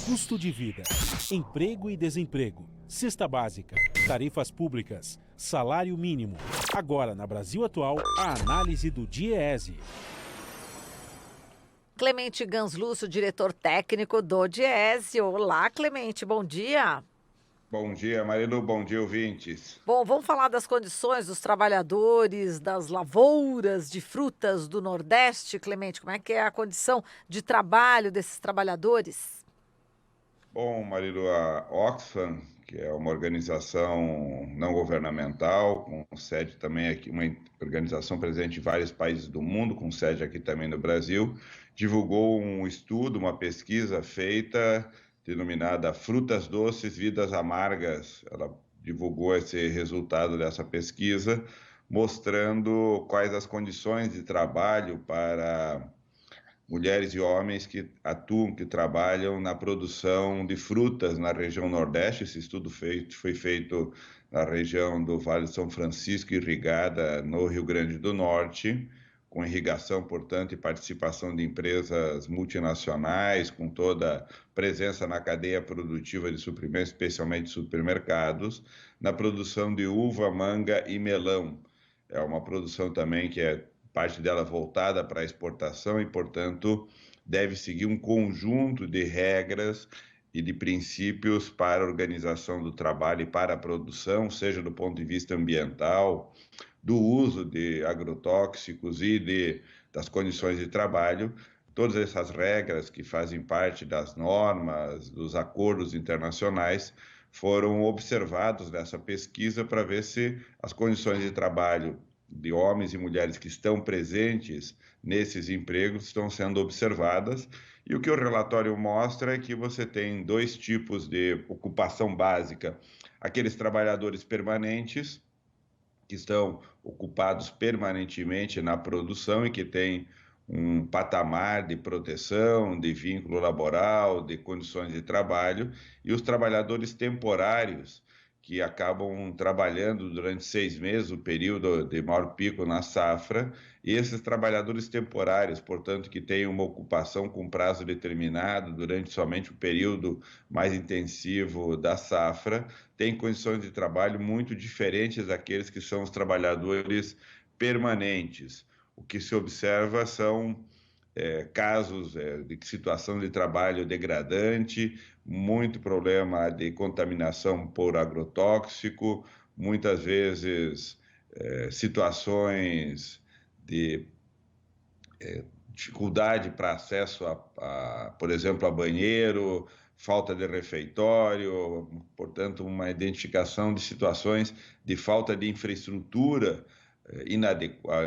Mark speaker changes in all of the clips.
Speaker 1: Custo de vida, emprego e desemprego, cesta básica, tarifas públicas, salário mínimo. Agora, na Brasil Atual, a análise do DIEESE.
Speaker 2: Clemente Ganslúcio, diretor técnico do DIEESE. Olá, Clemente, bom dia.
Speaker 3: Bom dia, Marilu. Bom dia, ouvintes.
Speaker 2: Bom, vamos falar das condições dos trabalhadores das lavouras de frutas do Nordeste, Clemente. Como é que é a condição de trabalho desses trabalhadores?
Speaker 3: Bom, Marilu, a Oxfam, que é uma organização não governamental, com sede também aqui, uma organização presente em vários países do mundo, com sede aqui também no Brasil, divulgou um estudo, uma pesquisa feita, denominada Frutas Doces, Vidas Amargas. Ela divulgou esse resultado dessa pesquisa, mostrando quais as condições de trabalho para mulheres e homens que atuam, que trabalham na produção de frutas na região Nordeste. Esse estudo foi feito na região do Vale de São Francisco, irrigada no Rio Grande do Norte, com irrigação, portanto, e participação de empresas multinacionais, com toda presença na cadeia produtiva de suprimentos, especialmente supermercados, na produção de uva, manga e melão. É uma produção também que é parte dela voltada para a exportação e, portanto, deve seguir um conjunto de regras e de princípios para a organização do trabalho e para a produção, seja do ponto de vista ambiental, do uso de agrotóxicos e das condições de trabalho. Todas essas regras que fazem parte das normas, dos acordos internacionais, foram observados nessa pesquisa para ver se as condições de trabalho de homens e mulheres que estão presentes nesses empregos estão sendo observadas. E o que o relatório mostra é que você tem dois tipos de ocupação básica: aqueles trabalhadores permanentes, que estão ocupados permanentemente na produção e que têm um patamar de proteção, de vínculo laboral, de condições de trabalho, e os trabalhadores temporários, que acabam trabalhando durante 6 meses, o período de maior pico na safra, e esses trabalhadores temporários, portanto, que têm uma ocupação com prazo determinado durante somente o período mais intensivo da safra, têm condições de trabalho muito diferentes daqueles que são os trabalhadores permanentes. O que se observa são casos de situação de trabalho degradante, muito problema de contaminação por agrotóxico, muitas vezes situações de dificuldade para acesso por exemplo, a banheiro, falta de refeitório, portanto, uma identificação de situações de falta de infraestrutura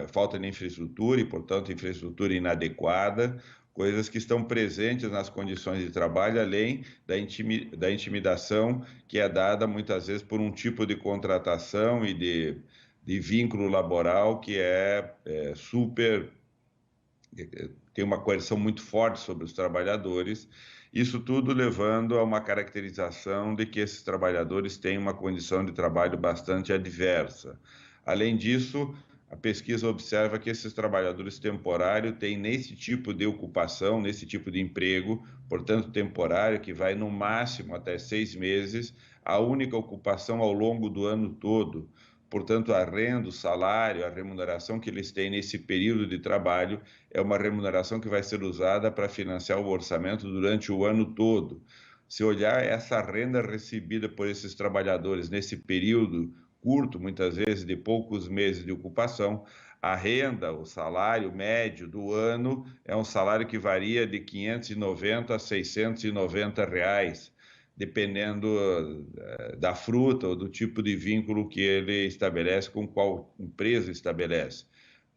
Speaker 3: falta de infraestrutura e, portanto, infraestrutura inadequada, coisas que estão presentes nas condições de trabalho, além da intimidação que é dada muitas vezes por um tipo de contratação e de vínculo laboral que tem uma coerção muito forte sobre os trabalhadores. Isso tudo levando a uma caracterização de que esses trabalhadores têm uma condição de trabalho bastante adversa. Além disso, a pesquisa observa que esses trabalhadores temporários têm nesse tipo de ocupação, nesse tipo de emprego, portanto temporário, que vai no máximo até 6 meses, a única ocupação ao longo do ano todo. Portanto, a renda, o salário, a remuneração que eles têm nesse período de trabalho é uma remuneração que vai ser usada para financiar o orçamento durante o ano todo. Se olhar essa renda recebida por esses trabalhadores nesse período curto, muitas vezes de poucos meses de ocupação, a renda, o salário médio do ano é um salário que varia de 590 a 690 reais, dependendo da fruta ou do tipo de vínculo que ele estabelece, com qual empresa estabelece.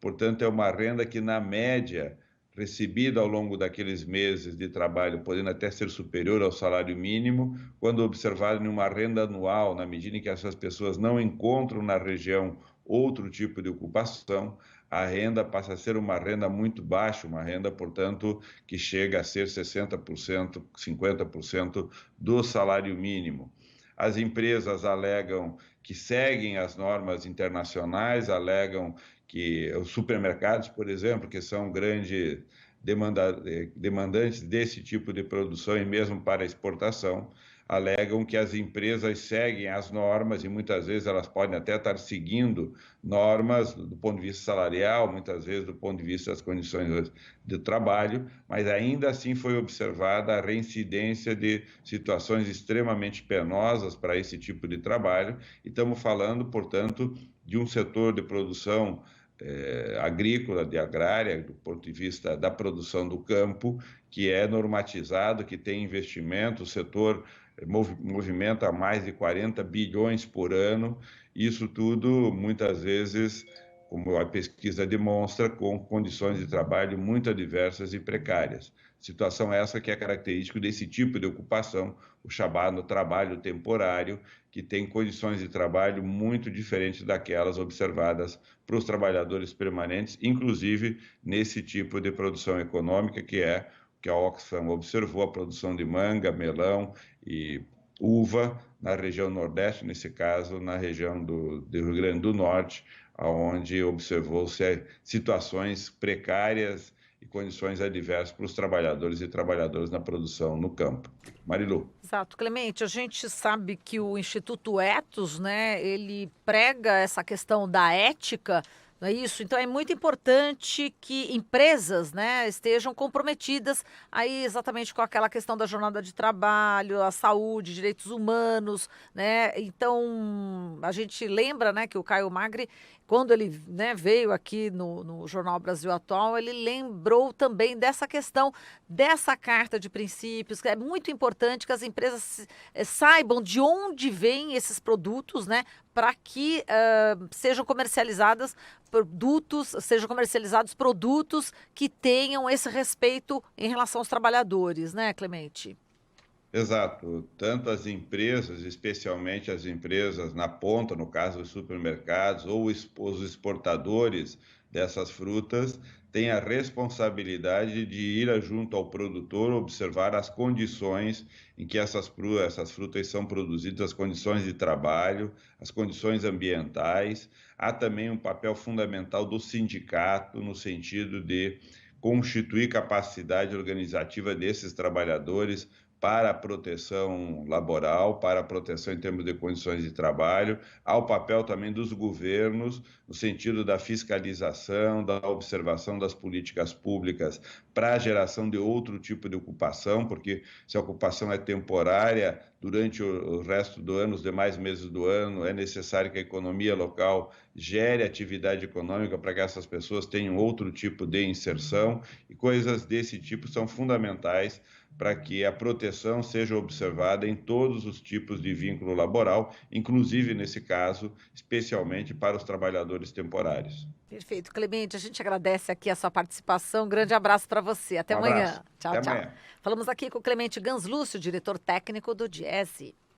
Speaker 3: Portanto, é uma renda que, na média, recebida ao longo daqueles meses de trabalho, podendo até ser superior ao salário mínimo, quando observado em uma renda anual, na medida em que essas pessoas não encontram na região outro tipo de ocupação, a renda passa a ser uma renda muito baixa, uma renda, portanto, que chega a ser 60%, 50% do salário mínimo. As empresas alegam que seguem as normas internacionais, alegam que os supermercados, por exemplo, que são grandes demandantes desse tipo de produção e mesmo para exportação, alegam que as empresas seguem as normas e muitas vezes elas podem até estar seguindo normas do ponto de vista salarial, muitas vezes do ponto de vista das condições de trabalho, mas ainda assim foi observada a reincidência de situações extremamente penosas para esse tipo de trabalho, e estamos falando, portanto, de um setor de produção agrícola, de agrária, do ponto de vista da produção do campo, que é normatizado, que tem investimento, o setor movimenta mais de 40 bilhões por ano, isso tudo, muitas vezes, como a pesquisa demonstra, com condições de trabalho muito adversas e precárias. Situação essa que é característica desse tipo de ocupação, o chamado trabalho temporário, que tem condições de trabalho muito diferentes daquelas observadas para os trabalhadores permanentes, inclusive nesse tipo de produção econômica que é que a Oxfam observou, a produção de manga, melão e uva na região Nordeste, nesse caso na região do Rio Grande do Norte, onde observou-se situações precárias e condições adversas para os trabalhadores e trabalhadoras na produção no campo. Marilu.
Speaker 2: Exato, Clemente, a gente sabe que o Instituto Etos, né, ele prega essa questão da ética, não é isso? Então é muito importante que empresas, né, estejam comprometidas aí exatamente com aquela questão da jornada de trabalho, a saúde, direitos humanos, né? Então a gente lembra, né, que o Caio Magri, quando ele, né, veio aqui no Jornal Brasil Atual, ele lembrou também dessa questão dessa carta de princípios, que é muito importante que as empresas saibam de onde vêm esses produtos, né, para que sejam comercializados produtos que tenham esse respeito em relação aos trabalhadores, né, Clemente?
Speaker 3: Exato. Tanto as empresas, especialmente as empresas na ponta, no caso dos supermercados, ou os exportadores dessas frutas, têm a responsabilidade de ir junto ao produtor, observar as condições em que essas frutas são produzidas, as condições de trabalho, as condições ambientais. Há também um papel fundamental do sindicato, no sentido de constituir capacidade organizativa desses trabalhadores para a proteção laboral, para a proteção em termos de condições de trabalho, ao papel também dos governos, no sentido da fiscalização, da observação das políticas públicas para a geração de outro tipo de ocupação, porque se a ocupação é temporária, durante o resto do ano, os demais meses do ano, é necessário que a economia local gere atividade econômica para que essas pessoas tenham outro tipo de inserção, e coisas desse tipo são fundamentais para que a proteção seja observada em todos os tipos de vínculo laboral, inclusive, nesse caso, especialmente para os trabalhadores temporários.
Speaker 2: Perfeito, Clemente, a gente agradece aqui a sua participação. Um grande abraço para você. Até
Speaker 3: Um
Speaker 2: amanhã.
Speaker 3: abraço.
Speaker 2: Tchau,
Speaker 3: Até
Speaker 2: tchau.
Speaker 3: amanhã.
Speaker 2: Falamos aqui com o Clemente Ganslúcio, diretor técnico do Diese.